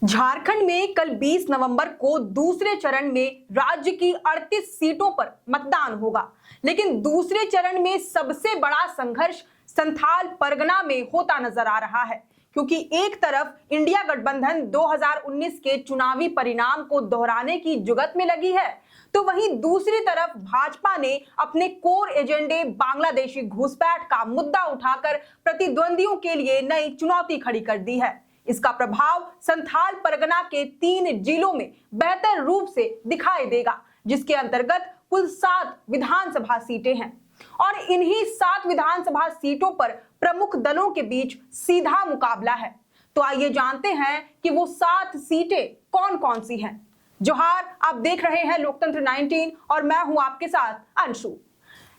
झारखंड में कल 20 नवंबर को दूसरे चरण में राज्य की 38 सीटों पर मतदान होगा, लेकिन दूसरे चरण में सबसे बड़ा संघर्ष संथाल परगना में होता नजर आ रहा है, क्योंकि एक तरफ इंडिया गठबंधन 2019 के चुनावी परिणाम को दोहराने की जुगत में लगी है, तो वहीं दूसरी तरफ भाजपा ने अपने कोर एजेंडे बांग्लादेशी घुसपैठ का मुद्दा उठाकर प्रतिद्वंदियों के लिए नई चुनौती खड़ी कर दी है। इसका प्रभाव संथाल परगना के 3 जिलों में बेहतर रूप से दिखाई देगा, जिसके अंतर्गत कुल 7 विधानसभा सीटें हैं और इन्हीं 7 विधानसभा सीटों पर प्रमुख दलों के बीच सीधा मुकाबला है। तो आइए जानते हैं कि वो 7 सीटें कौन कौन सी हैं। जोहार, आप देख रहे हैं लोकतंत्र 19 और मैं हूं आपके साथ अंशु।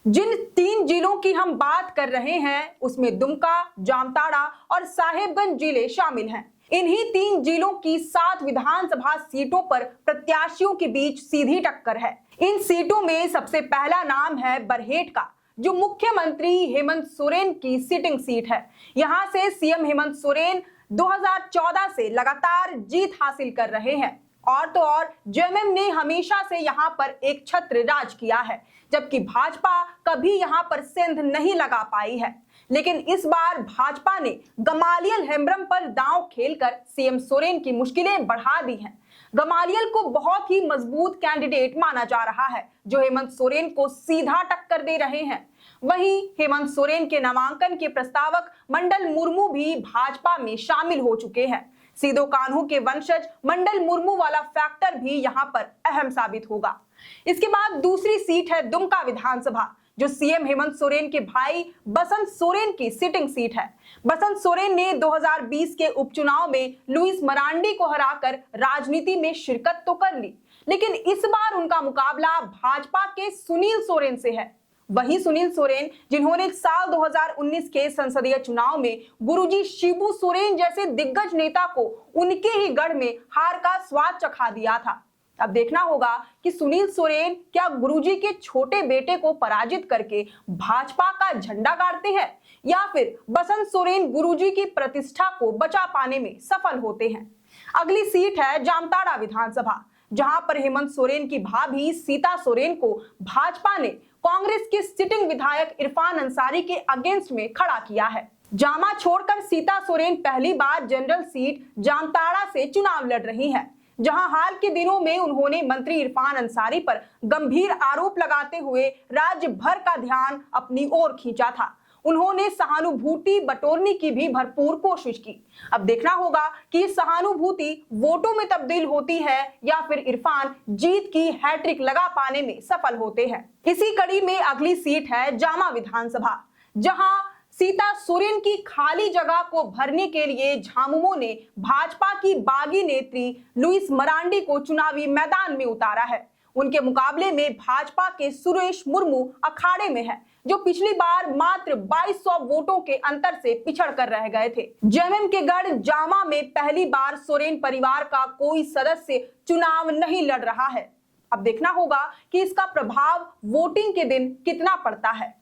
जिन 3 जिलों की हम बात कर रहे हैं उसमें दुमका, जामताड़ा और साहेबगंज जिले शामिल हैं। इन्हीं 3 जिलों की 7 विधानसभा सीटों पर प्रत्याशियों के बीच सीधी टक्कर है। इन सीटों में सबसे पहला नाम है बरहेट का, जो मुख्यमंत्री हेमंत सोरेन की सिटिंग सीट है। यहां से सीएम हेमंत सोरेन 2014 से लगातार जीत हासिल कर रहे हैं और तो और जेएमएम ने हमेशा से यहां पर एक छत्र राज किया है, जबकि भाजपा कभी यहां पर सेंध नहीं लगा पाई है। लेकिन इस बार भाजपा ने गमालियल हेम्ब्रम पर दांव खेलकर सीएम सोरेन की मुश्किलें बढ़ा दी हैं। गमालियल को बहुत ही मजबूत कैंडिडेट माना जा रहा है, जो हेमंत सोरेन को सीधा टक्कर दे रहे हैं। वहीं हेमंत सोरेन के नामांकन के प्रस्तावक मंडल मुर्मू भी भाजपा में शामिल हो चुके हैं। सीधो कान्हू के वंशज मंडल मुर्मू वाला फैक्टर भी यहां पर अहम साबित होगा। इसके बाद दूसरी सीट है दुमका विधानसभा, जो सीएम हेमंत सोरेन के भाई बसंत सोरेन की सिटिंग सीट है। बसंत सोरेन ने 2020 के उपचुनाव में लुइस मरांडी को हराकर राजनीति में शिरकत तो कर ली, लेकिन इस बार उनका मुकाबला भाजपा के सुनील सोरेन से है। वही सुनील सोरेन जिन्होंने साल 2019 के संसदीय चुनाव में गुरुजी शिबू सोरेन जैसे दिग्गज नेता को उनके ही गढ़ में हार का स्वाद चखा दिया था। अब देखना होगा कि सुनील सोरेन क्या गुरुजी के छोटे बेटे को पराजित करके भाजपा का झंडा गाड़ते हैं या फिर बसंत सोरेन गुरुजी की प्रतिष्ठा को बचा पाने में सफल होते हैं। अगली सीट है जामताड़ा विधानसभा, जहां पर हेमंत सोरेन की भाभी सीता सोरेन को भाजपा ने कांग्रेस के सिटिंग विधायक इरफान अंसारी के अगेंस्ट में खड़ा किया है। जामा छोड़कर सीता सोरेन पहली बार जनरल सीट जामताड़ा से चुनाव लड़ रही हैं, जहां हाल के दिनों में उन्होंने मंत्री इरफान अंसारी पर गंभीर आरोप लगाते हुए राज्य भर का ध्यान अपनी ओर खींचा था। उन्होंने सहानुभूति बटोरने की भी भरपूर कोशिश की। अब देखना होगा कि सहानुभूति वोटों में तब्दील होती है या फिर इरफान जीत की हैट्रिक लगा पाने में सफल होते हैं। इसी कड़ी में अगली सीट है जामा विधानसभा, जहां सीता सोरेन की खाली जगह को भरने के लिए झामुमो ने भाजपा की बागी नेत्री लुइस मरांडी को चुनावी मैदान में उतारा है। उनके मुकाबले में भाजपा के सुरेश मुर्मू अखाड़े में है, जो पिछली बार मात्र 2200 वोटों के अंतर से पिछड़ कर रह गए थे। जेएमएम के गढ़ जामा में पहली बार सोरेन परिवार का कोई सदस्य चुनाव नहीं लड़ रहा है। अब देखना होगा कि इसका प्रभाव वोटिंग के दिन कितना पड़ता है।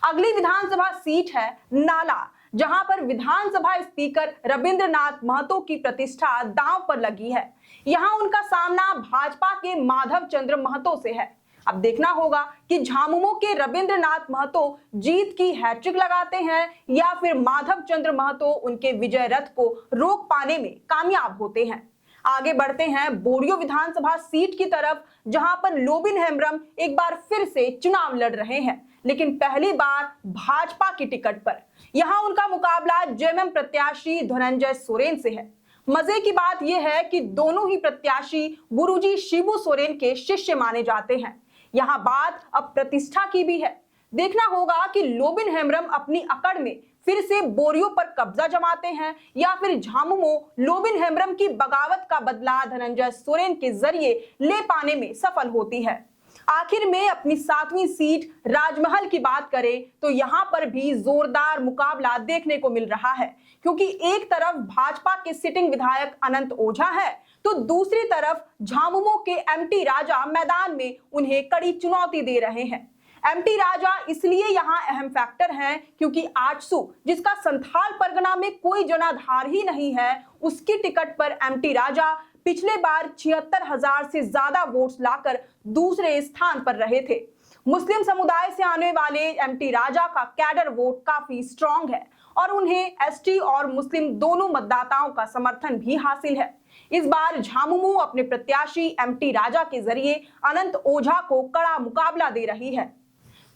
अगली विधानसभा सीट है नाला, जहां पर विधानसभा स्पीकर रविंद्रनाथ महतो की प्रतिष्ठा दांव पर लगी है। यहां उनका सामना भाजपा के माधव चंद्र महतो से है। अब देखना होगा कि झामुमो के रविंद्रनाथ महतो जीत की हैट्रिक लगाते हैं या फिर माधव चंद्र महतो उनके विजय रथ को रोक पाने में कामयाब होते हैं। आगे बढ़ते हैं बोरियो विधानसभा सीट की तरफ, जहां पर लोबिन हेम्ब्रम एक बार फिर से चुनाव लड़ रहे हैं, लेकिन पहली बार भाजपा की टिकट पर। यहां उनका मुकाबला जेएमएम प्रत्याशी धनंजय सोरेन से है। मजे की बात यह है कि दोनों ही प्रत्याशी गुरुजी शिबू सोरेन के शिष्य माने जाते हैं। यहां बात अब प्रतिष्ठा की भी है। देखना होगा कि लोबिन हेम्ब्रम अपनी अकड़ में फिर से बोरियो पर कब्जा जमाते हैं या फिर झामुमो लोबिन हेम्ब्रम की बगावत का बदला धनंजय सोरेन के जरिए ले पाने में सफल होती है। आखिर में अपनी 7वीं सीट राजमहल की बात करें तो यहां पर भी जोरदार मुकाबला देखने को मिल रहा है, क्योंकि एक तरफ भाजपा के सिटिंग विधायक अनंत ओझा है, तो दूसरी तरफ झामुमो के एमटी राजा मैदान में उन्हें कड़ी चुनौती दे रहे हैं। एमटी राजा इसलिए यहां अहम फैक्टर हैं क्योंकि आजसू, जिसका संथाल परगना में कोई जनाधार ही नहीं है, उसकी टिकट पर एमटी राजा पिछले बार 76,000 से ज्यादा वोट्स लाकर दूसरे स्थान पर रहे थे। मुस्लिम समुदाय से आने वाले एमटी राजा का कैडर वोट काफी स्ट्रांग है और उन्हें एसटी और मुस्लिम दोनों मतदाताओं का समर्थन भी हासिल है। इस बार झामुमो अपने प्रत्याशी एमटी राजा के जरिए अनंत ओझा को कड़ा मुकाबला दे रही है।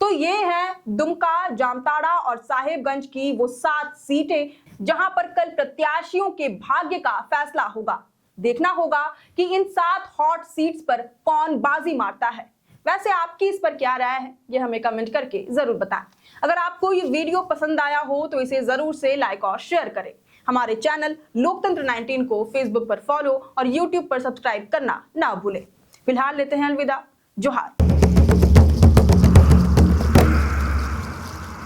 तो ये हैं दुमका, जामताड़ा और साहेबगंज की वो 7 सीटें जहां पर कल प्रत्याशियों के भाग्य का फैसला होगा। देखना होगा कि इन 7 हॉट सीट्स पर कौन बाजी मारता है। वैसे आपकी इस पर क्या राय है, ये हमें कमेंट करके जरूर बताएं। अगर आपको ये वीडियो पसंद आया हो तो इसे जरूर से लाइक और शेयर करें। हमारे चैनल लोकतंत्र 19 को फेसबुक पर फॉलो और यूट्यूब पर सब्सक्राइब करना ना भूलें। फिलहाल लेते हैं अलविदा। जोहार।